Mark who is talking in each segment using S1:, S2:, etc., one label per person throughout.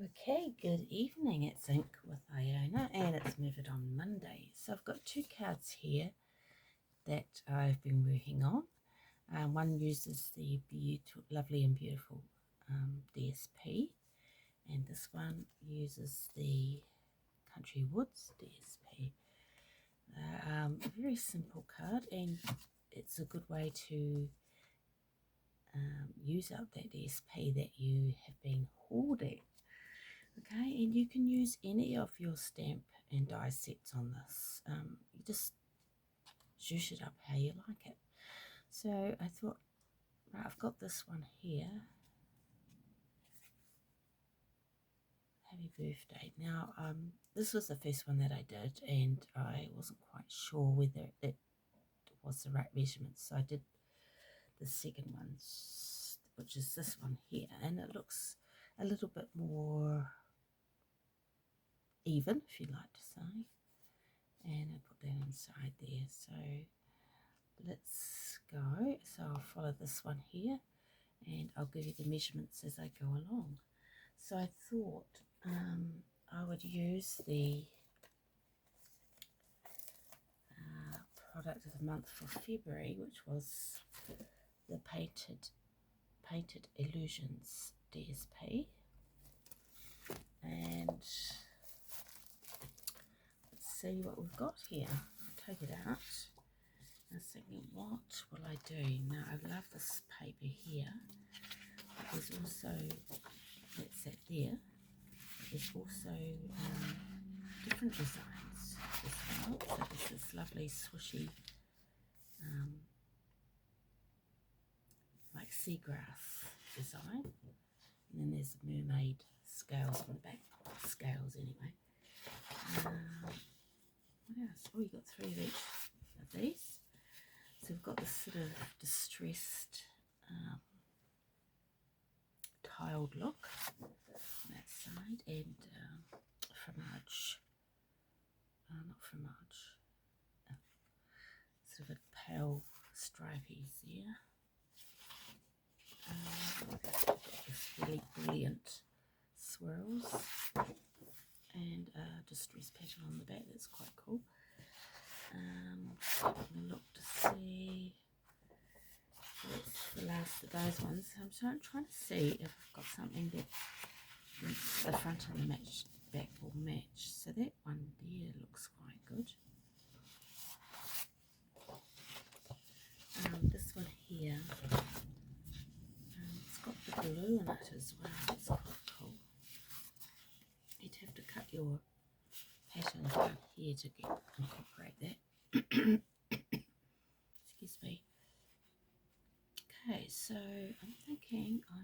S1: Okay, good evening. It's Ink with Iona and it's Method on Monday. So I've got two cards here that I've been working on. One uses the lovely and beautiful DSP, and this one uses the Country Woods DSP. A very simple card, and it's a good way to use up that DSP that you have been hoarding. Okay, and you can use any of your stamp and die sets on this. You just zhoosh it up how you like it. So I thought, right, I've got this one here. Happy birthday. Now, this was the first one that I did, and I wasn't quite sure whether it was the right measurement. So I did the second one, which is this one here, and it looks a little bit more even, if you like to say. And I put that inside there. So let's go. So I'll follow this one here, and I'll give you the measurements as I go along. So I thought I would use the product of the month for February, which was the Painted Illusions DSP, and let's see what we've got here. I'll take it out. I was thinking, what will I do? Now, I love this paper here. There's also, that's that there, there's also different designs as well. So there's this lovely swishy, like seagrass design. And then there's the mermaid scales on the back. Scales anyway. What else? Oh, you got three of each of these. So we've got this sort of distressed tiled look on that side, and fromage, not fromage, sort of a pale stripies there. This really brilliant swirls and distress pattern on the back. That's quite cool. Having a look to see. So that's the last of those ones. I'm trying to see if I've got something that the front and the back will match. So that one there looks quite good. This one here, it's got the blue in it as well. It's quite cool. You'd have to cut your pattern down here to incorporate that. Excuse me. Okay, so I'm thinking I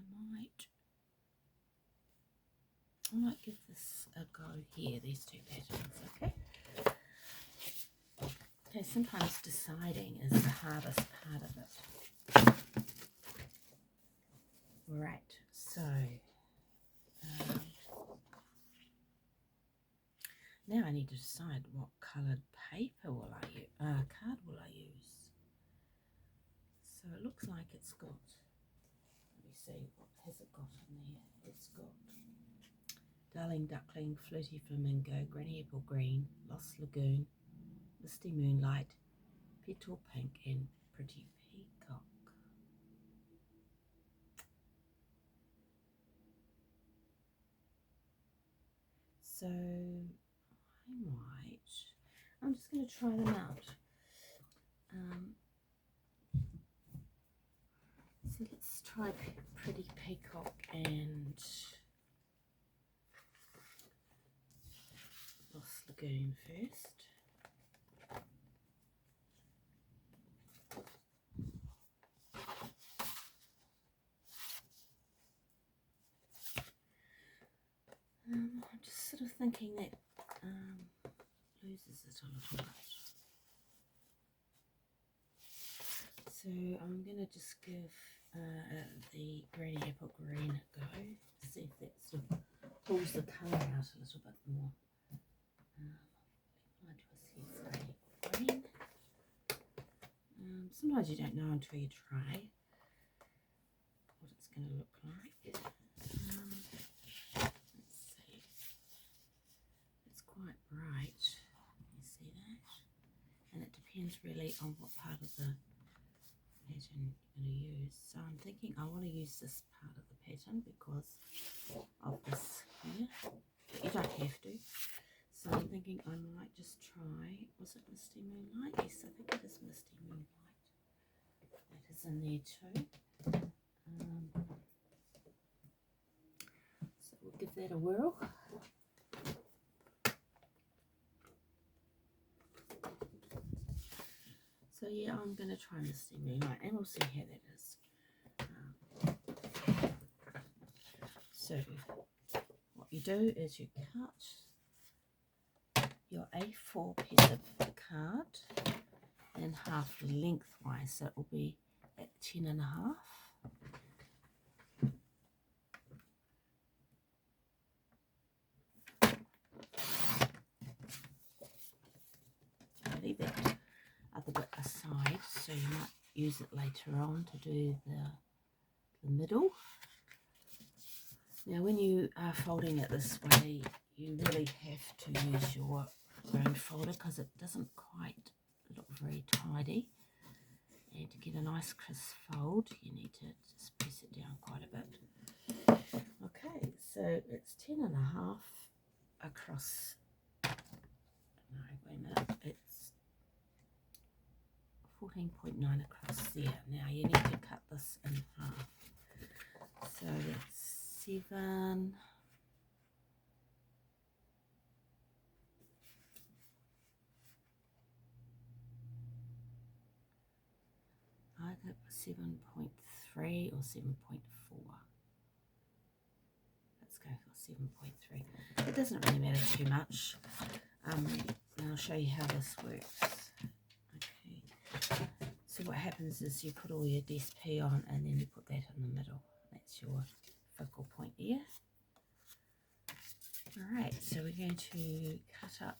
S1: might give this a go here, these two patterns, okay? Okay, sometimes deciding is the hardest part of it. Right, so now I need to decide what coloured paper card will I use. So it looks like it's got, let me see, what has it got in there? It's got Darling Duckling, Flirty Flamingo, Granny Apple Green, Lost Lagoon, Misty Moonlight, Petal Pink, and Pretty Peacock. So I'm just going to try them out. So let's try Pretty Peacock and Lost Lagoon first. I'm just sort of thinking that loses it a little bit. So I'm going to just give the Granny Apple Green a go, see if that sort of pulls the colour out a little bit more. Green. Sometimes you don't know until you try what it's going to look like. Let's depends really on what part of the pattern you're going to use. So I'm thinking I want to use this part of the pattern because of this here, but you don't have to. So I'm thinking I might just try, was it Misty Moonlight? Yes, I think it is Misty Moonlight. That is in there too. So we'll give that a whirl. So yeah, I'm going to try Misty Moonlight and we'll see how that is. So what you do is you cut your A4 piece of card in half lengthwise, so it will be at 10.5. I'll leave that other bit aside, so you might use it later on to do the middle. Now when you are folding it this way, you really have to use your round folder because it doesn't quite look very tidy. And to get a nice crisp fold, you need to just press it down quite a bit. Okay, so it's 10.5 across, no, wait a minute, it's 14.9 across there. Now you need to cut this in half. So that's 7, either 7.3 or 7.4. Let's go for 7.3. It doesn't really matter too much. And I'll show you how this works. Okay. So what happens is you put all your DSP on and then you put that in the middle. That's your focal point there. Alright, so we're going to cut up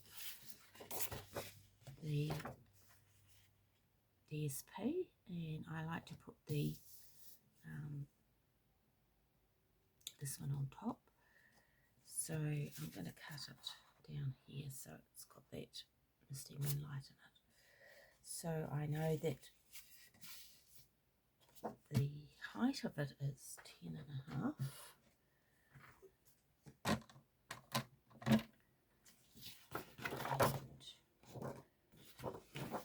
S1: the DSP, and I like to put the this one on top. So I'm going to cut it down here so it's got that Misty Moonlight in it. So I know that the height of it is 10.5. It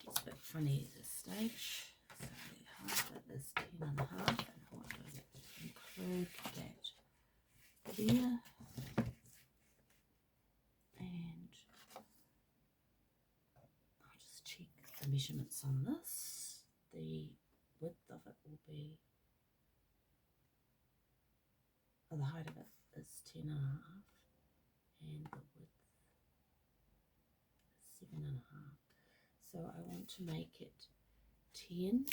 S1: gets a bit funny at this stage. So the height of it is 10.5, and I want to include that there. And I'll just check the measurements on this. The width of it will be, or the height of it is 10.5, and the width is 7.5. So I want to make it 10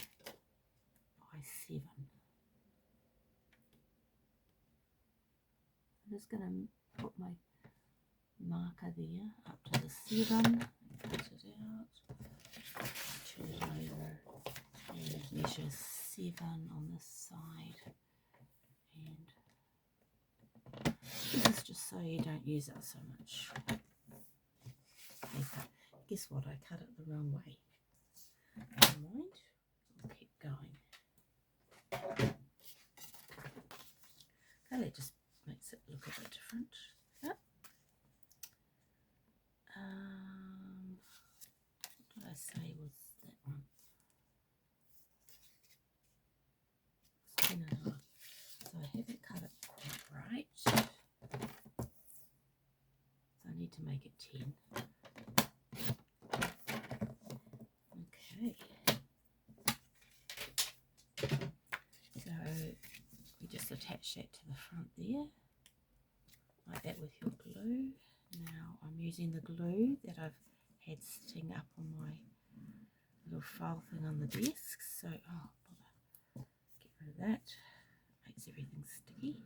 S1: by 7. I'm just going to put my marker there up to the 7, cut it out, turn it over, and measure 7 on this side. And this is just so you don't use up so much paper. Guess what? I cut it the wrong way. Never mind. I'll keep going. Okay, that just makes it look a bit different. Yep. What did I say was that one? It's 10.5. So I haven't cut it quite right. So I need to make it 10. Okay. So you just attach that to the front there, like that with your glue. Now I'm using the glue that I've had sitting up on my little file thing on the desk. So, oh bother, get rid of that. Makes everything sticky.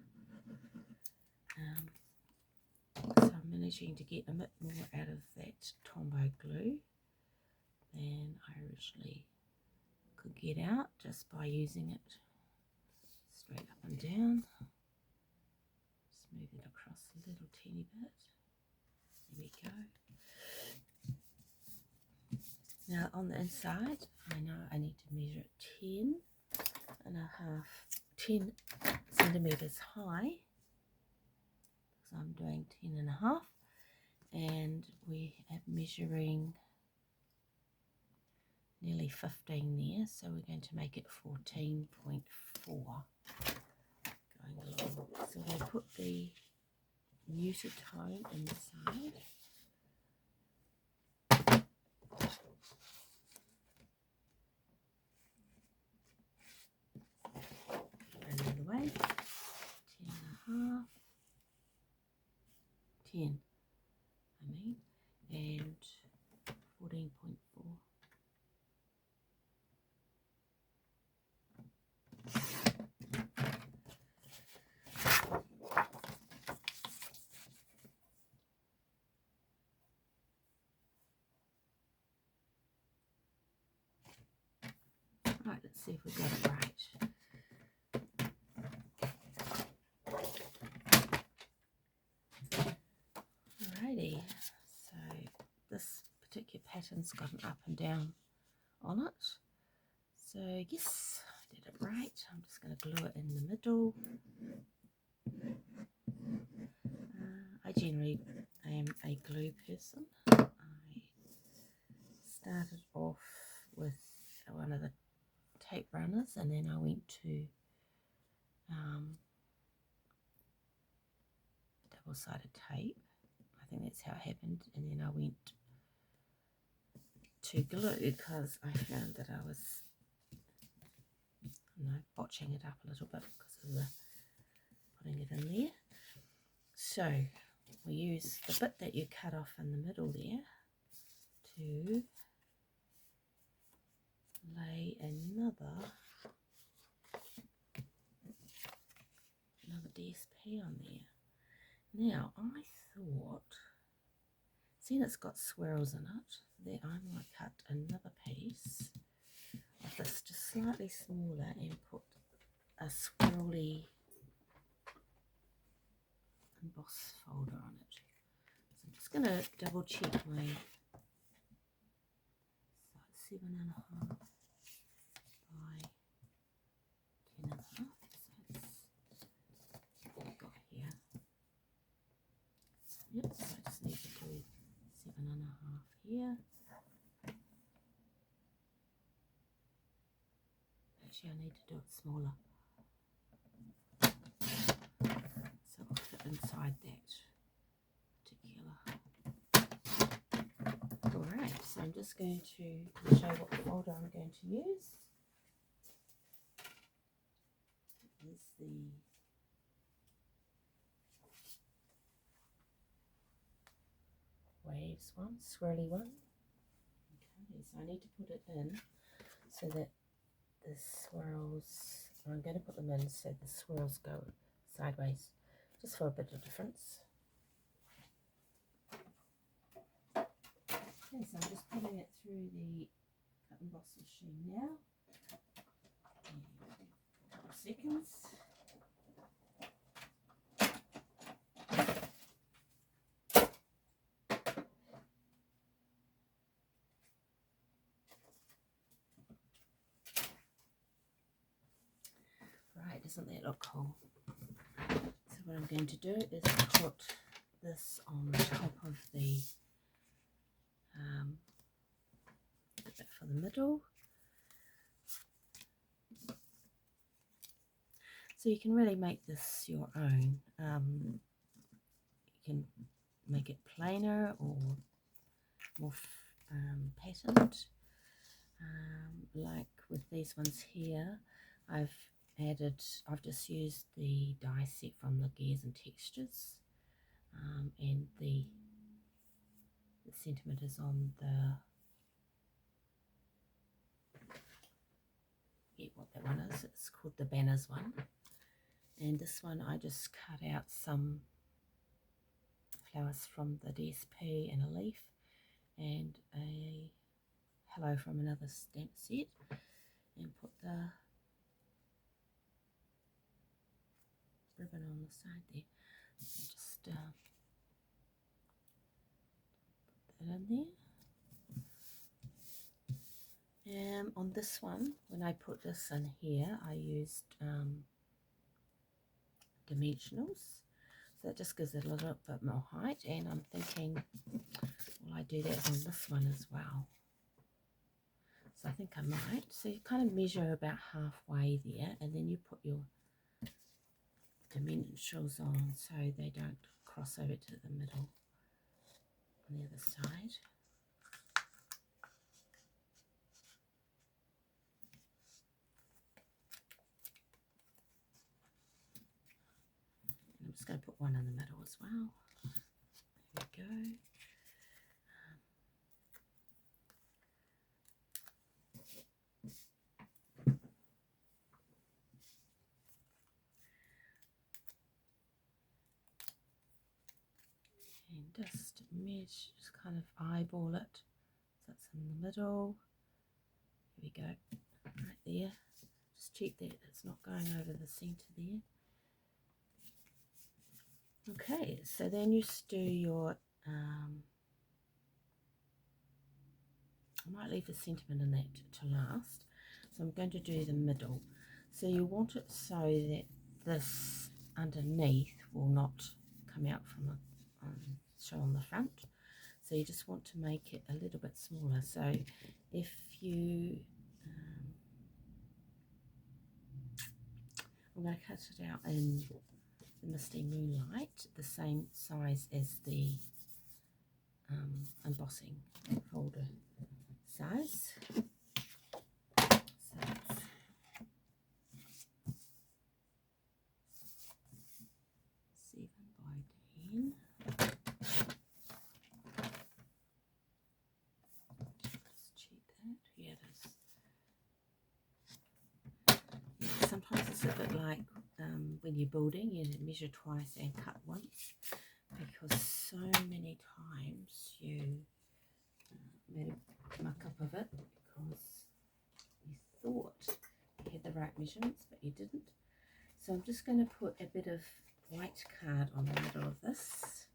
S1: So I'm managing to get a bit more out of that Tombow glue than I originally could get out just by using it straight up and down. Smooth it across a little teeny bit. There we go. Now on the inside, I know I need to measure 10 centimeters high, so I'm doing 10.5, and we are measuring nearly 15 there, so we're going to make it 14.4 going along. So we'll put the muted tone inside. Another way, 10.5, 10, and 14.4. Right, let's see if we got it right. Alrighty, so this particular pattern's got an up and down on it. So yes, I did it right. I'm just going to glue it in the middle. I generally am a glue person. I started off with one of the tape runners, and then I went to double-sided tape. I think that's how it happened, and then I went to glue because I found that I was botching it up a little bit because of the putting it in there. So we use the bit that you cut off in the middle there to lay another DSP on there. Now I thought, seeing it's got swirls in it, that I might cut another piece of this just slightly smaller and put a swirly emboss folder on it. So I'm just going to double check my 7.5 by 10.5. So it's what I've got here. Yep, so I just need to do 7.5 here. Actually, I need to do it smaller, so it'll fit inside that particular. Alright, so I'm just going to show what folder I'm going to use. This is the waves one, swirly one. Okay, so I need to put it in so that the swirls, I'm going to put them in so the swirls go sideways, just for a bit of difference. Okay, so I'm just putting it through the cut and emboss machine now. A couple of seconds. Right, doesn't that look cool? So what I'm going to do is put this on top of the bit for the middle. So you can really make this your own. You can make it plainer or more patterned. Like with these ones here, I've just used the die set from the Gears and Textures, and the sentiment is on the, what that one is, it's called the Banners one. And this one I just cut out some flowers from the DSP and a leaf and a hello from another stamp set, and put the ribbon on the side there. So just put that in there. On this one, when I put this in here, I used dimensionals, so that just gives it a little bit more height, and I'm thinking, will I do that on this one as well? So I think I might. So you kind of measure about halfway there, and then you put your dimensionals on so they don't cross over to the middle on the other side. And I'm just going to put one in the middle as well. There we go. And just mesh, just kind of eyeball it. So that's in the middle. Here we go, right there. Just check that it's not going over the centre there. Okay, so then you do your, I might leave the sentiment in that to last. So I'm going to do the middle. So you want it so that this underneath will not come out from the show on the front. So you just want to make it a little bit smaller. So if you, I'm going to cut it out in the Misty Moonlight, the same size as the embossing folder size. So it's 7 by 10. Just check that. Yeah, it is. Yeah, sometimes it's a bit like when you're building, you measure twice and cut once, because so many times you made a muck up of it because you thought you had the right measurements but you didn't. So I'm just going to put a bit of white card on the middle of this.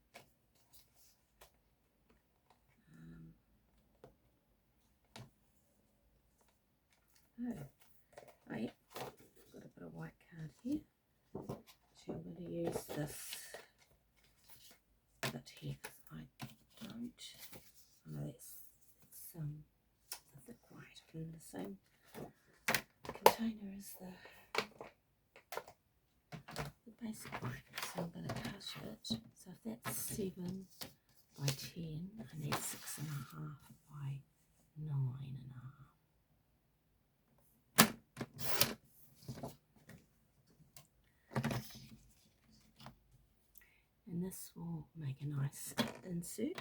S1: Right, I've got a bit of white card here. So I'm going to use this bit here because I don't. Oh, it's a thick white in the same container as the basic white. So I'm going to cut it. So if that's 7 by 10, I need 6.5 by 9.5. And this will make a nice insert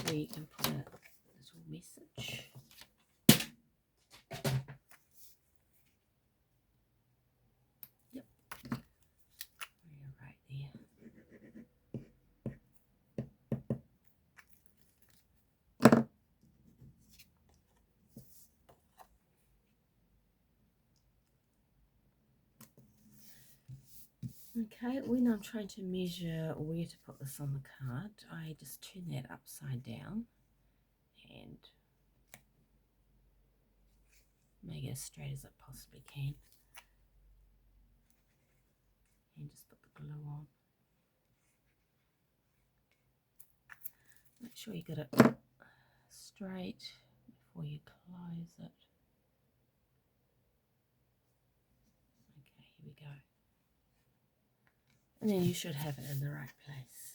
S1: where you can put a little message. Yep, you're right there. Okay, when I'm trying to measure where to put this on the card, I just turn that upside down and make it as straight as it possibly can. And just put the glue on. Make sure you get it straight before you close it. Okay, here we go. And then you should have it in the right place.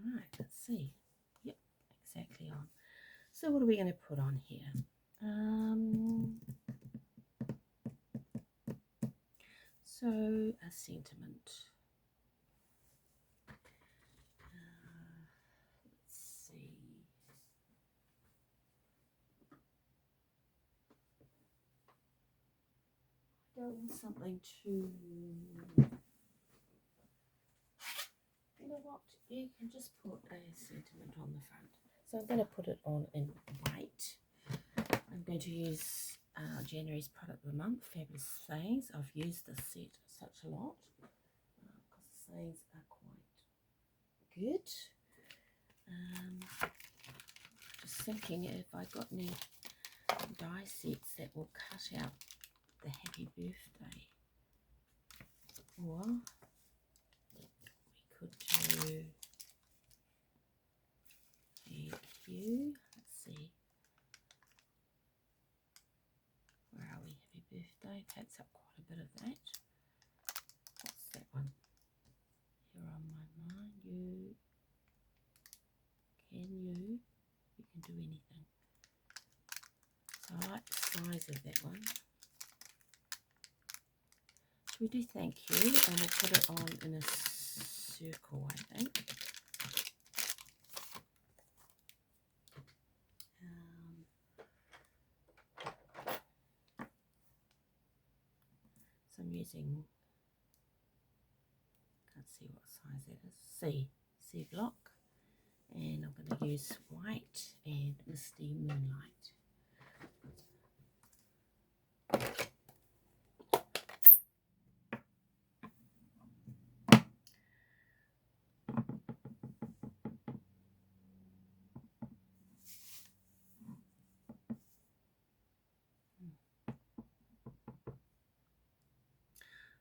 S1: Alright, let's see. Yep, exactly on. So what are we going to put on here? So a sentiment. Let's see. I don't want something too... You know what? You can just put a sentiment on the front. So I'm going to put it on in white. I'm going to use January's product of the month, Fabulous Sayings. I've used this set such a lot because the sayings are quite good. Just thinking if I got any die sets that will cut out the happy birthday. Or we could do thank you. Let's see. Where are we? Happy birthday. Takes up quite a bit of that. What's that one? Here on my mind. You can do anything. So I like the size of that one. So we do thank you, and we'll put it on in a circle, I think. So I'm using, can't see what size that is, C block, and I'm going to use white and Misty Moonlight.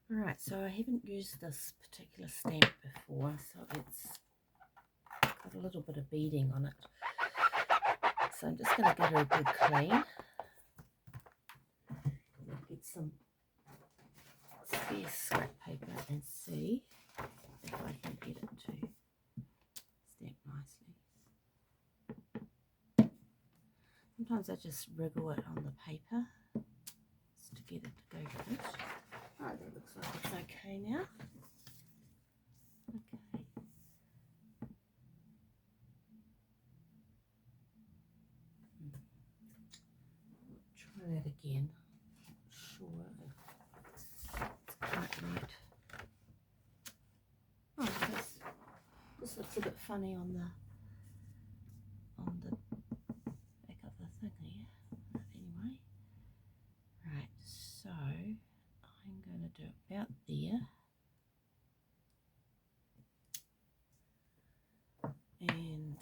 S1: Alright, so I haven't used this particular stamp before, so it's got a little bit of beading on it. So I'm just going to give it a good clean. Get some spare scrap paper and see if I can get it to stamp nicely. Sometimes I just wriggle it on the paper just to get it to go good. Right, that looks like it's okay now. Okay. Try that again. Not sure if it's quite right. Oh, this looks a bit funny on the back of the thing here. But anyway, right. So I'm going to do about there. And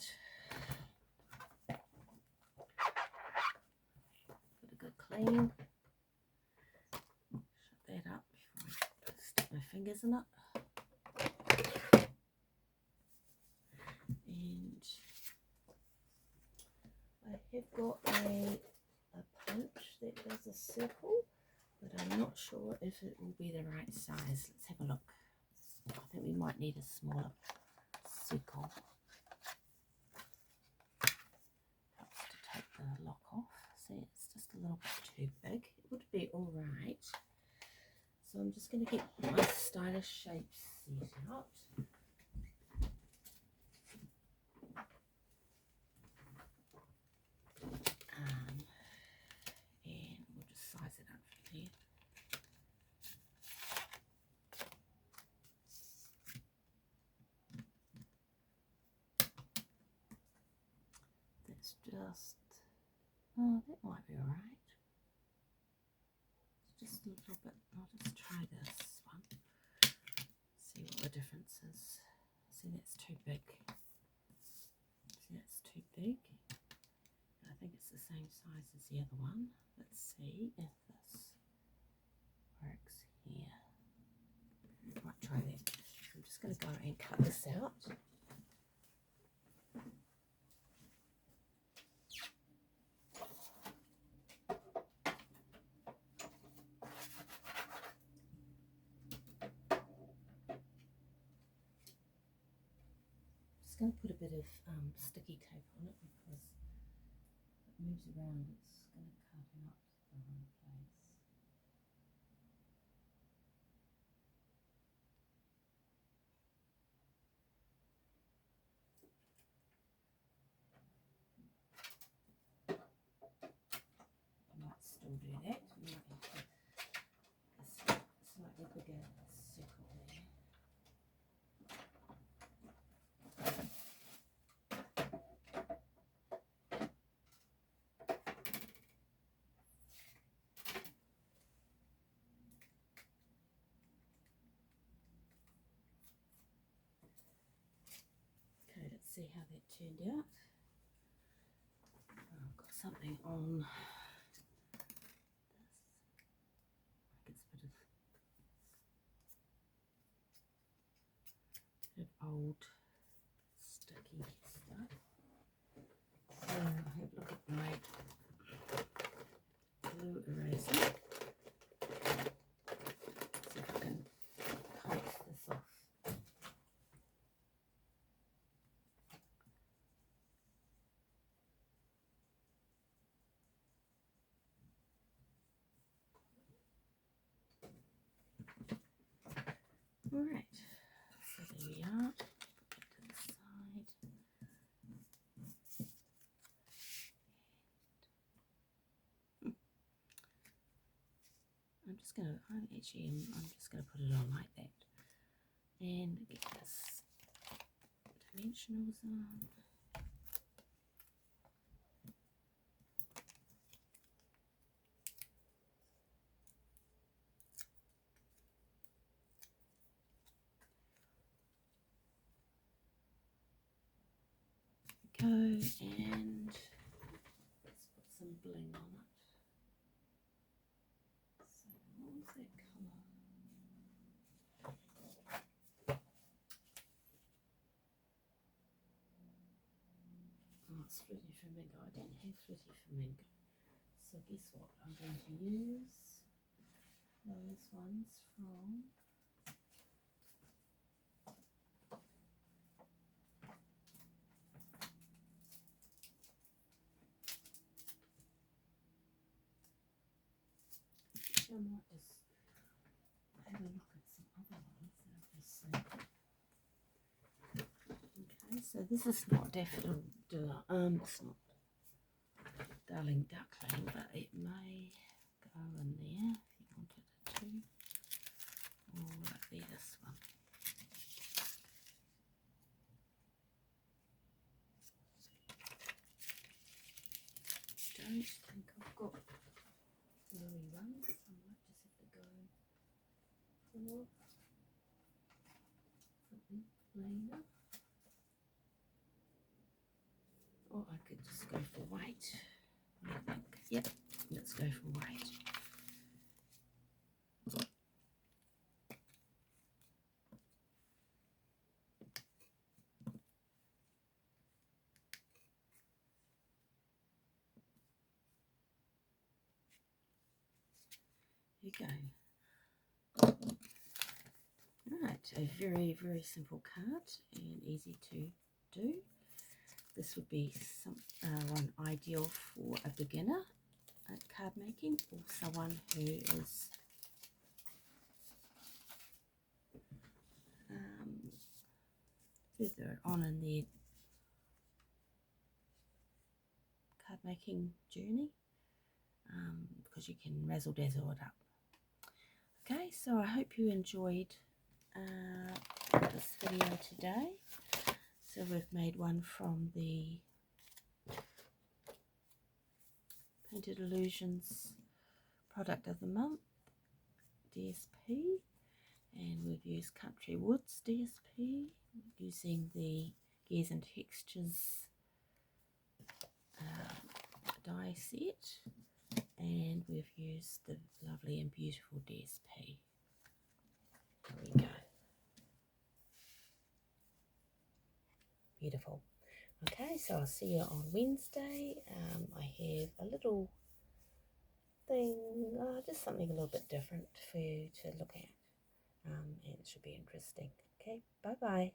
S1: put a good clean. Shut that up before I stick my fingers in it. And I have got a punch that does a circle, but I'm not sure if it will be the right size. Let's have a look. I think we might need a smaller circle. Helps to take the lock off. See, it's just a little bit too big. It would be all right. So I'm just going to get my stylish shapes set out. And we'll just size it up from there. That's just, oh, that might be alright. Just a little bit, I'll just try this one. See what the difference is. See, that's too big. See, that's too big. I think it's the same size as the other one. Let's see if this works here. Might try that. I'm just going to go and cut this out. Just going to put a bit of sticky tape on it because if it moves around it's going to cut out the wrong place. I might still do that. I might have to a slightly bigger circle there. Okay, let's see how that turned out. I've got something on old sticky stuff. So I'll have a look at my glue eraser. See if I can coax this off. Alright, so there we are. Put that to the side. I'm just gonna put it on like that and get this dimensionals on. Go and let's put some bling on it. So what was that colour? Oh, it's Fruity Flamingo. I don't have Fruity Flamingo. So guess what? I'm going to use those ones from I might just have a look at some other ones that I've just seen. Okay, so this is not daffodil, it's not darling duckling, but it may go in there if you wanted it to. Or like this one. I don't think I've got bluey ones. I might just have to go for something plainer. Or I could just go for white. I think. Yep, let's go for white. There you go. Right, a very, very simple card and easy to do. This would be one ideal for a beginner at card making, or someone who is further on in their card making journey, because you can razzle dazzle it up. Okay, so I hope you enjoyed this video today. So we've made one from the Painted Illusions Product of the Month DSP, and we've used Country Woods DSP using the Gears and Textures die set, and we've used the lovely and beautiful DSP. There we go. Beautiful. Okay, so I'll see you on Wednesday. I have a little thing, just something a little bit different for you to look at, and it should be interesting. Okay, bye bye.